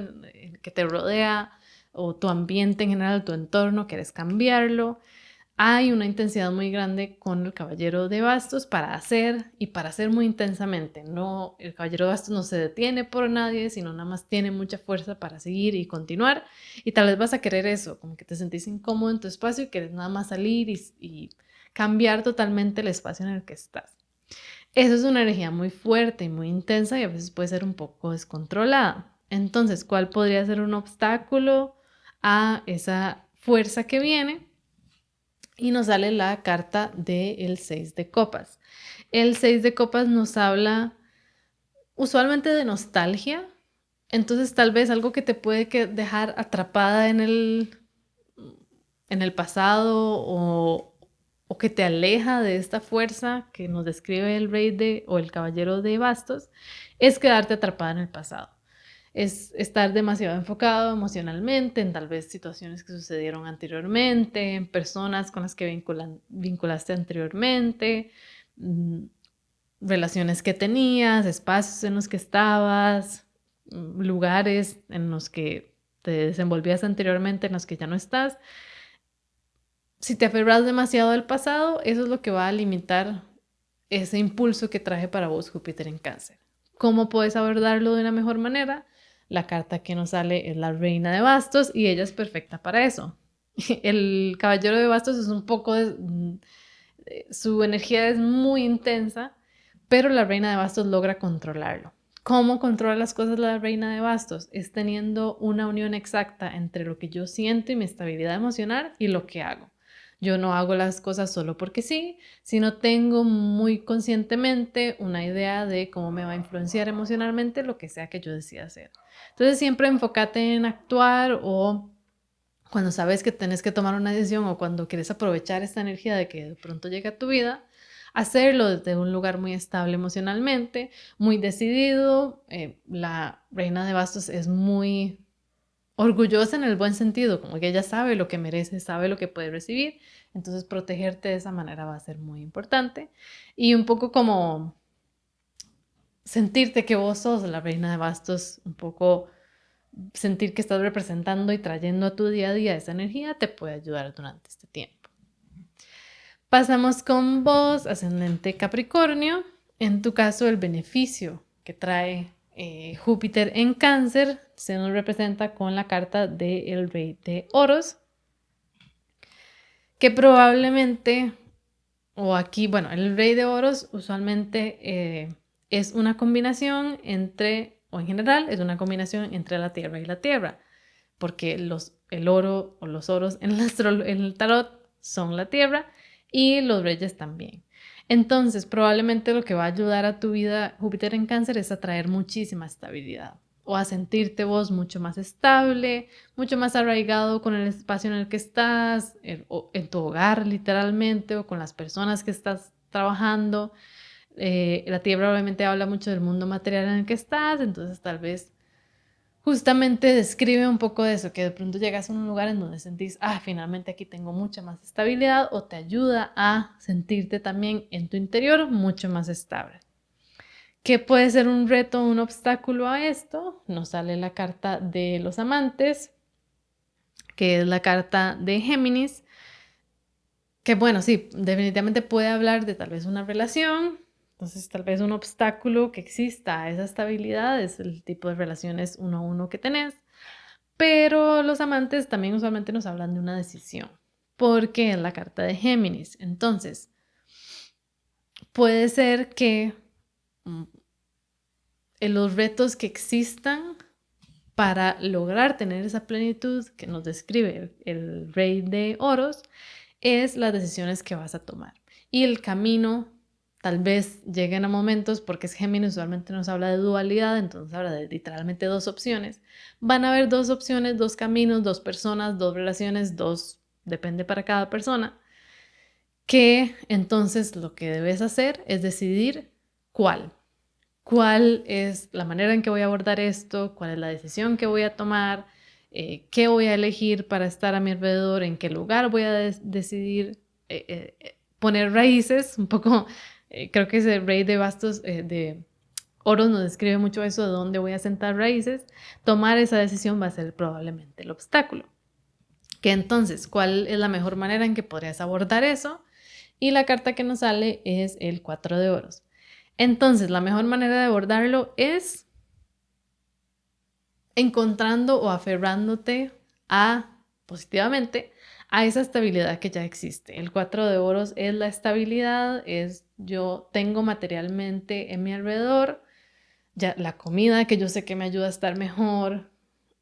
que te rodea o tu ambiente en general, tu entorno, quieres cambiarlo. Hay una intensidad muy grande con el Caballero de Bastos para hacer y para hacer muy intensamente. No, el Caballero de Bastos no se detiene por nadie, sino nada más tiene mucha fuerza para seguir y continuar. Y tal vez vas a querer eso, como que te sentís incómodo en tu espacio y quieres nada más salir y cambiar totalmente el espacio en el que estás. Eso es una energía muy fuerte y muy intensa y a veces puede ser un poco descontrolada. Entonces, ¿cuál podría ser un obstáculo a esa fuerza que viene? Y nos sale la carta del 6 de copas. El 6 de copas nos habla usualmente de nostalgia, entonces tal vez algo que te puede dejar atrapada en el pasado o que te aleja de esta fuerza que nos describe el rey o el caballero de bastos, es quedarte atrapada en el pasado. Es estar demasiado enfocado emocionalmente en tal vez situaciones que sucedieron anteriormente, en personas con las que vinculaste anteriormente, relaciones que tenías, espacios en los que estabas, lugares en los que te desenvolvías anteriormente, en los que ya no estás. Si te aferras demasiado al pasado, eso es lo que va a limitar ese impulso que traje para vos Júpiter en Cáncer. ¿Cómo puedes abordarlo de una mejor manera? La carta que nos sale es la Reina de Bastos y ella es perfecta para eso. El Caballero de Bastos es un poco su energía es muy intensa, pero la Reina de Bastos logra controlarlo. ¿Cómo controla las cosas la Reina de Bastos? Es teniendo una unión exacta entre lo que yo siento y mi estabilidad emocional y lo que hago. Yo no hago las cosas solo porque sí, sino tengo muy conscientemente una idea de cómo me va a influenciar emocionalmente lo que sea que yo decida hacer. Entonces siempre enfócate en actuar o cuando sabes que tienes que tomar una decisión o cuando quieres aprovechar esta energía de que de pronto llegue a tu vida, hacerlo desde un lugar muy estable emocionalmente, muy decidido. La reina de bastos es muy orgullosa en el buen sentido, como que ella sabe lo que merece, sabe lo que puede recibir, entonces protegerte de esa manera va a ser muy importante. Y un poco como sentirte que vos sos la reina de bastos, un poco sentir que estás representando y trayendo a tu día a día esa energía te puede ayudar durante este tiempo. Pasamos con vos, ascendente Capricornio. En tu caso, el beneficio que trae Júpiter en Cáncer se nos representa con la carta del Rey de Oros, que probablemente, o aquí, bueno, el Rey de Oros usualmente es una combinación entre, o en general, es una combinación entre la Tierra y la Tierra, porque el oro o los oros en el tarot son la Tierra y los reyes también. Entonces, probablemente lo que va a ayudar a tu vida Júpiter en Cáncer es a traer muchísima estabilidad o a sentirte vos mucho más estable, mucho más arraigado con el espacio en el que estás, en tu hogar literalmente, o con las personas que estás trabajando. La Tierra obviamente habla mucho del mundo material en el que estás, entonces tal vez justamente describe un poco de eso, que de pronto llegas a un lugar en donde sentís, finalmente aquí tengo mucha más estabilidad, o te ayuda a sentirte también en tu interior mucho más estable. ¿Qué puede ser un reto, un obstáculo a esto? Nos sale la carta de los amantes, que es la carta de Géminis, que bueno, sí, definitivamente puede hablar de tal vez una relación. Entonces, tal vez un obstáculo que exista a esa estabilidad es el tipo de relaciones uno a uno que tenés. Pero los amantes también usualmente nos hablan de una decisión, porque es la carta de Géminis. Entonces, puede ser que en los retos que existan para lograr tener esa plenitud que nos describe el Rey de Oros, es las decisiones que vas a tomar. Y el camino tal vez lleguen a momentos, porque es Géminis, usualmente nos habla de dualidad, entonces habla de literalmente dos opciones. Van a haber dos opciones, dos caminos, dos personas, dos relaciones, depende para cada persona, que entonces lo que debes hacer es decidir cuál es la manera en que voy a abordar esto, cuál es la decisión que voy a tomar, qué voy a elegir para estar a mi alrededor, en qué lugar voy a decidir poner raíces, un poco, creo que ese Rey de Bastos, de Oros nos describe mucho eso, de dónde voy a sentar raíces. Tomar esa decisión va a ser probablemente el obstáculo. Que entonces, ¿cuál es la mejor manera en que podrías abordar eso? Y la carta que nos sale es el 4 de oros. Entonces, la mejor manera de abordarlo es encontrando o aferrándote positivamente a esa estabilidad que ya existe. El 4 de oros es la estabilidad, es yo tengo materialmente en mi alrededor ya la comida que yo sé que me ayuda a estar mejor,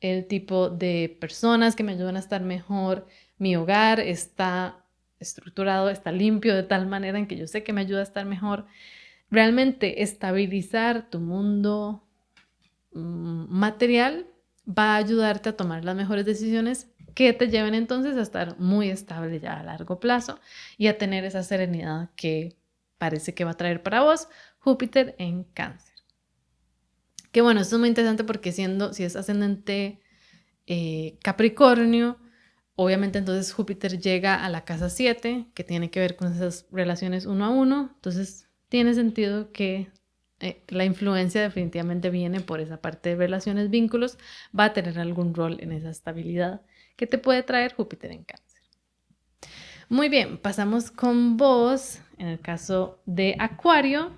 el tipo de personas que me ayudan a estar mejor, mi hogar está estructurado, está limpio de tal manera en que yo sé que me ayuda a estar mejor. Realmente estabilizar tu mundo material va a ayudarte a tomar las mejores decisiones que te lleven entonces a estar muy estable ya a largo plazo y a tener esa serenidad que parece que va a traer para vos Júpiter en Cáncer. Que bueno, esto es muy interesante porque si es ascendente Capricornio, obviamente entonces Júpiter llega a la casa 7, que tiene que ver con esas relaciones uno a uno. Entonces tiene sentido que la influencia definitivamente viene por esa parte de relaciones, vínculos, va a tener algún rol en esa estabilidad que te puede traer Júpiter en Cáncer. Muy bien, pasamos con vos en el caso de Acuario.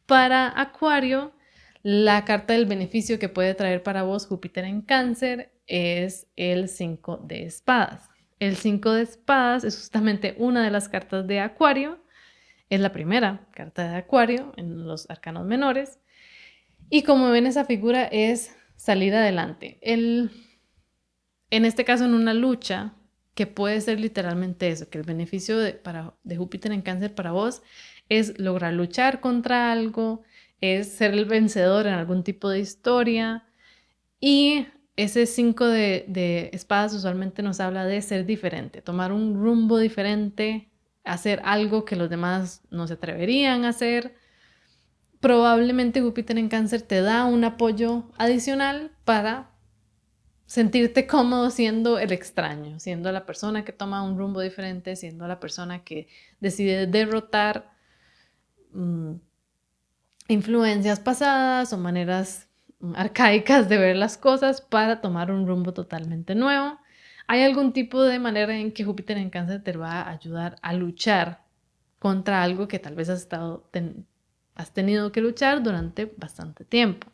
Para Acuario, la carta del beneficio que puede traer para vos Júpiter en Cáncer es el 5 de espadas. El 5 de espadas es justamente una de las cartas de Acuario, es la primera carta de Acuario en los arcanos menores, y como ven esa figura es salir adelante. En este caso en una lucha que puede ser literalmente eso, que el beneficio de Júpiter en Cáncer para vos es lograr luchar contra algo, es ser el vencedor en algún tipo de historia. Y ese 5 de espadas usualmente nos habla de ser diferente, tomar un rumbo diferente hacer algo que los demás no se atreverían a hacer. Probablemente Júpiter en Cáncer te da un apoyo adicional para sentirte cómodo siendo el extraño, siendo la persona que toma un rumbo diferente, siendo la persona que decide derrotar influencias pasadas o maneras arcaicas de ver las cosas para tomar un rumbo totalmente nuevo. ¿Hay algún tipo de manera en que Júpiter en Cáncer te va a ayudar a luchar contra algo que tal vez has tenido que luchar durante bastante tiempo?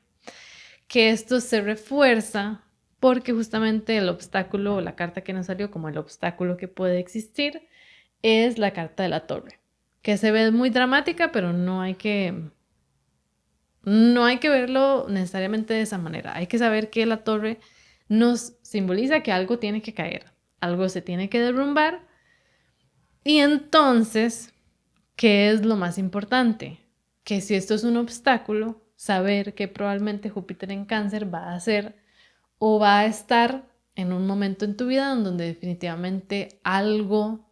Que esto se refuerza porque justamente el obstáculo o la carta que nos salió como el obstáculo que puede existir es la carta de la torre, que se ve muy dramática, pero no hay que verlo necesariamente de esa manera. Hay que saber que la torre nos simboliza que algo tiene que caer, algo se tiene que derrumbar. Y entonces, ¿qué es lo más importante? Que si esto es un obstáculo, saber que probablemente Júpiter en Cáncer va a ser o va a estar en un momento en tu vida donde definitivamente algo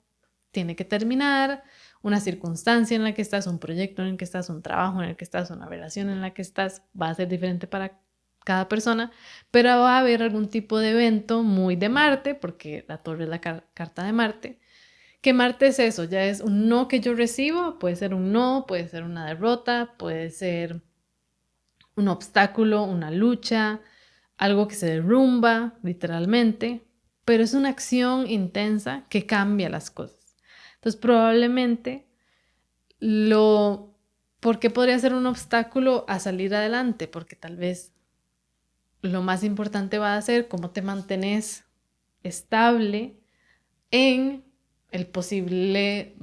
tiene que terminar, una circunstancia en la que estás, un proyecto en el que estás, un trabajo en el que estás, una relación en la que estás, va a ser diferente para cada persona, pero va a haber algún tipo de evento muy de Marte, porque la torre es la carta de Marte, que Marte es eso, ya es un no que yo recibo, puede ser un no, puede ser una derrota, puede ser un obstáculo, una lucha, algo que se derrumba literalmente, pero es una acción intensa que cambia las cosas. Entonces probablemente ¿por qué podría ser un obstáculo a salir adelante? Porque tal vez lo más importante va a ser cómo te mantienes estable en el posible,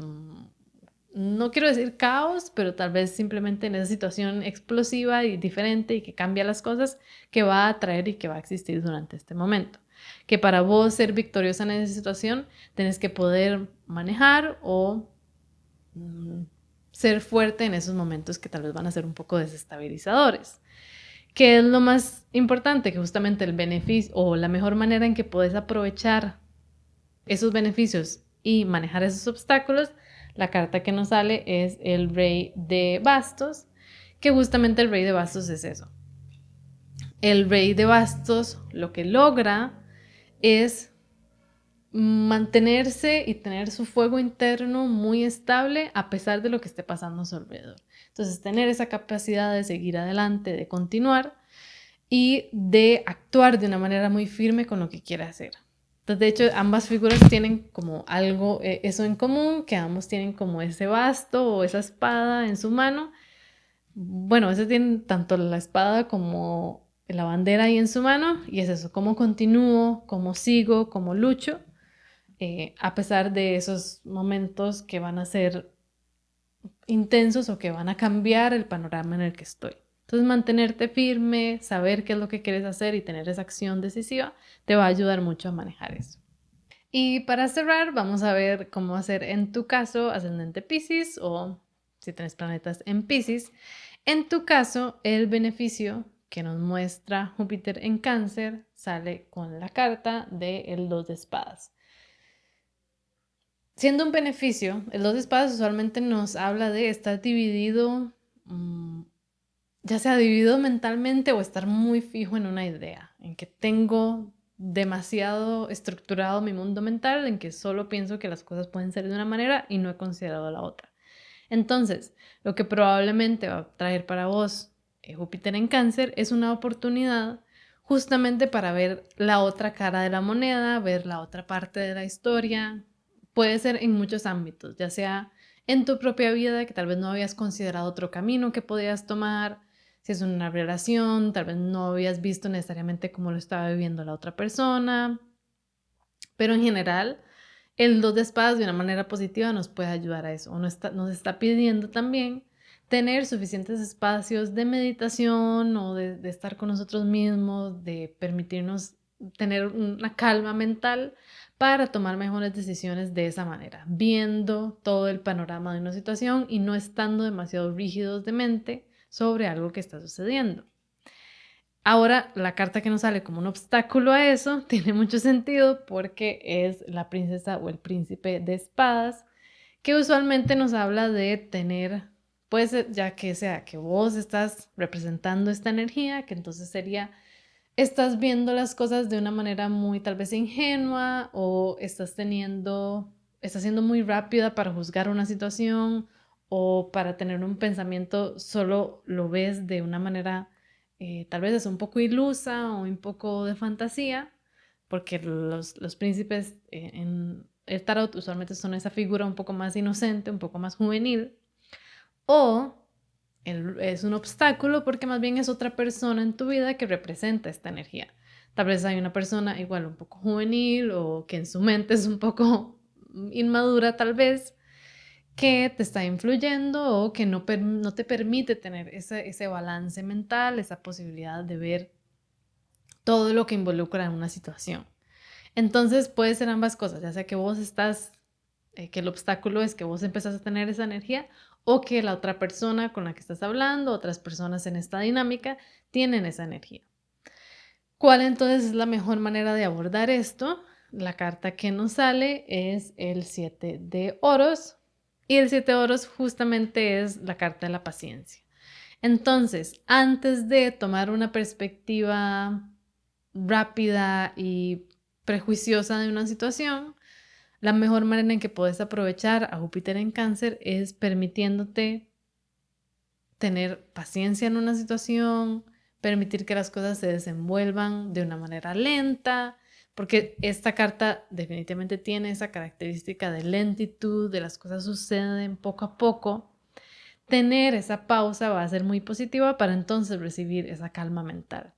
no quiero decir caos, pero tal vez simplemente en esa situación explosiva y diferente y que cambia las cosas que va a traer y que va a existir durante este momento. Que para vos ser victoriosa en esa situación, tenés que poder manejar o ser fuerte en esos momentos que tal vez van a ser un poco desestabilizadores. ¿Qué es lo más importante? Que justamente el beneficio o la mejor manera en que puedes aprovechar esos beneficios y manejar esos obstáculos, la carta que nos sale es el Rey de Bastos, que justamente el Rey de Bastos es eso. El Rey de Bastos lo que logra es mantenerse y tener su fuego interno muy estable a pesar de lo que esté pasando a su alrededor. Entonces, tener esa capacidad de seguir adelante, de continuar y de actuar de una manera muy firme con lo que quiere hacer. Entonces, de hecho, ambas figuras tienen como algo, eso en común, que ambos tienen como ese basto o esa espada en su mano. Bueno, ese tiene tanto la espada como la bandera ahí en su mano, y es eso, cómo continúo, cómo sigo, cómo lucho, a pesar de esos momentos que van a ser intensos o que van a cambiar el panorama en el que estoy. Entonces, mantenerte firme, saber qué es lo que quieres hacer y tener esa acción decisiva te va a ayudar mucho a manejar eso. Y para cerrar, vamos a ver cómo hacer en tu caso ascendente Piscis o si tienes planetas en Piscis. En tu caso, el beneficio que nos muestra Júpiter en Cáncer sale con la carta del 2 de espadas. Siendo un beneficio, el 2 de espadas usualmente nos habla de estar dividido, ya sea dividido mentalmente o estar muy fijo en una idea, en que tengo demasiado estructurado mi mundo mental, en que solo pienso que las cosas pueden ser de una manera y no he considerado la otra. Entonces, lo que probablemente va a traer para vos Júpiter en Cáncer es una oportunidad justamente para ver la otra cara de la moneda, ver la otra parte de la historia. Puede ser en muchos ámbitos, ya sea en tu propia vida, que tal vez no habías considerado otro camino que podías tomar, si es una relación, tal vez no habías visto necesariamente cómo lo estaba viviendo la otra persona, pero en general el 2 de espadas de una manera positiva nos puede ayudar a eso. Nos está pidiendo también tener suficientes espacios de meditación o de estar con nosotros mismos, de permitirnos tener una calma mental para tomar mejores decisiones de esa manera, viendo todo el panorama de una situación y no estando demasiado rígidos de mente sobre algo que está sucediendo. Ahora, la carta que nos sale como un obstáculo a eso tiene mucho sentido porque es la princesa o el príncipe de espadas, que usualmente nos habla de tener, pues ya que sea que vos estás representando esta energía, que entonces sería, estás viendo las cosas de una manera muy tal vez ingenua o estás siendo muy rápida para juzgar una situación o para tener un pensamiento, solo lo ves de una manera tal vez es un poco ilusa o un poco de fantasía, porque los príncipes en el tarot usualmente son esa figura un poco más inocente, un poco más juvenil, o es un obstáculo porque más bien es otra persona en tu vida que representa esta energía. Tal vez hay una persona igual un poco juvenil o que en su mente es un poco inmadura tal vez, que te está influyendo o que no te permite tener ese balance mental, esa posibilidad de ver todo lo que involucra en una situación. Entonces puede ser ambas cosas, ya sea que vos estás, que el obstáculo es que vos empezás a tener esa energía o que la otra persona con la que estás hablando, otras personas en esta dinámica, tienen esa energía. ¿Cuál entonces es la mejor manera de abordar esto? La carta que nos sale es el 7 de oros y el 7 de oros justamente es la carta de la paciencia. Entonces, antes de tomar una perspectiva rápida y prejuiciosa de una situación, la mejor manera en que puedes aprovechar a Júpiter en Cáncer es permitiéndote tener paciencia en una situación, permitir que las cosas se desenvuelvan de una manera lenta, porque esta carta definitivamente tiene esa característica de lentitud, de las cosas suceden poco a poco. Tener esa pausa va a ser muy positiva para entonces recibir esa calma mental.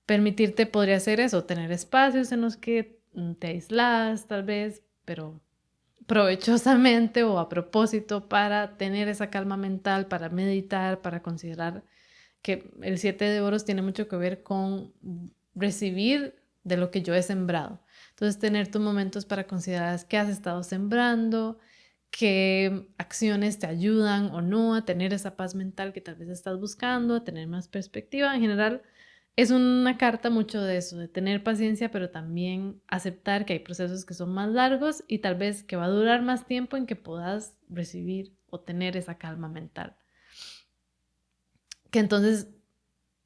Permitirte podría ser eso, tener espacios en los que te aíslas tal vez, pero provechosamente o a propósito para tener esa calma mental, para meditar, para considerar que el 7 de oros tiene mucho que ver con recibir de lo que yo he sembrado. Entonces, tener tus momentos para considerar qué has estado sembrando, qué acciones te ayudan o no a tener esa paz mental que tal vez estás buscando, a tener más perspectiva. En general, es una carta mucho de eso, de tener paciencia, pero también aceptar que hay procesos que son más largos y tal vez que va a durar más tiempo en que puedas recibir o tener esa calma mental. Que entonces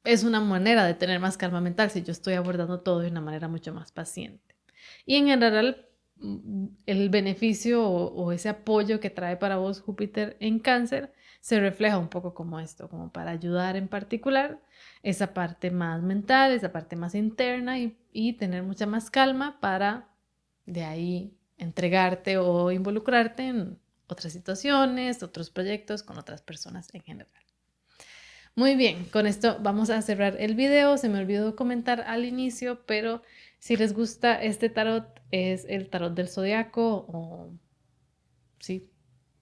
es una manera de tener más calma mental si yo estoy abordando todo de una manera mucho más paciente. Y en general, el beneficio o ese apoyo que trae para vos Júpiter en Cáncer se refleja un poco como esto, como para ayudar en particular esa parte más mental, esa parte más interna y tener mucha más calma para de ahí entregarte o involucrarte en otras situaciones, otros proyectos con otras personas en general. Muy bien, con esto vamos a cerrar el video. Se me olvidó comentar al inicio, pero si les gusta este tarot, es el tarot del zodiaco o sí,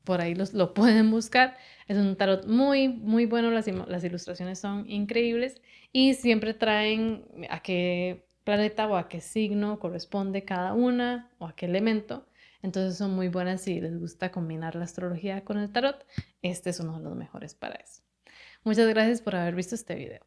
por ahí lo pueden buscar. Es un tarot muy, muy bueno, las ilustraciones son increíbles y siempre traen a qué planeta o a qué signo corresponde cada una o a qué elemento. Entonces son muy buenas si les gusta combinar la astrología con el tarot. Este es uno de los mejores para eso. Muchas gracias por haber visto este video.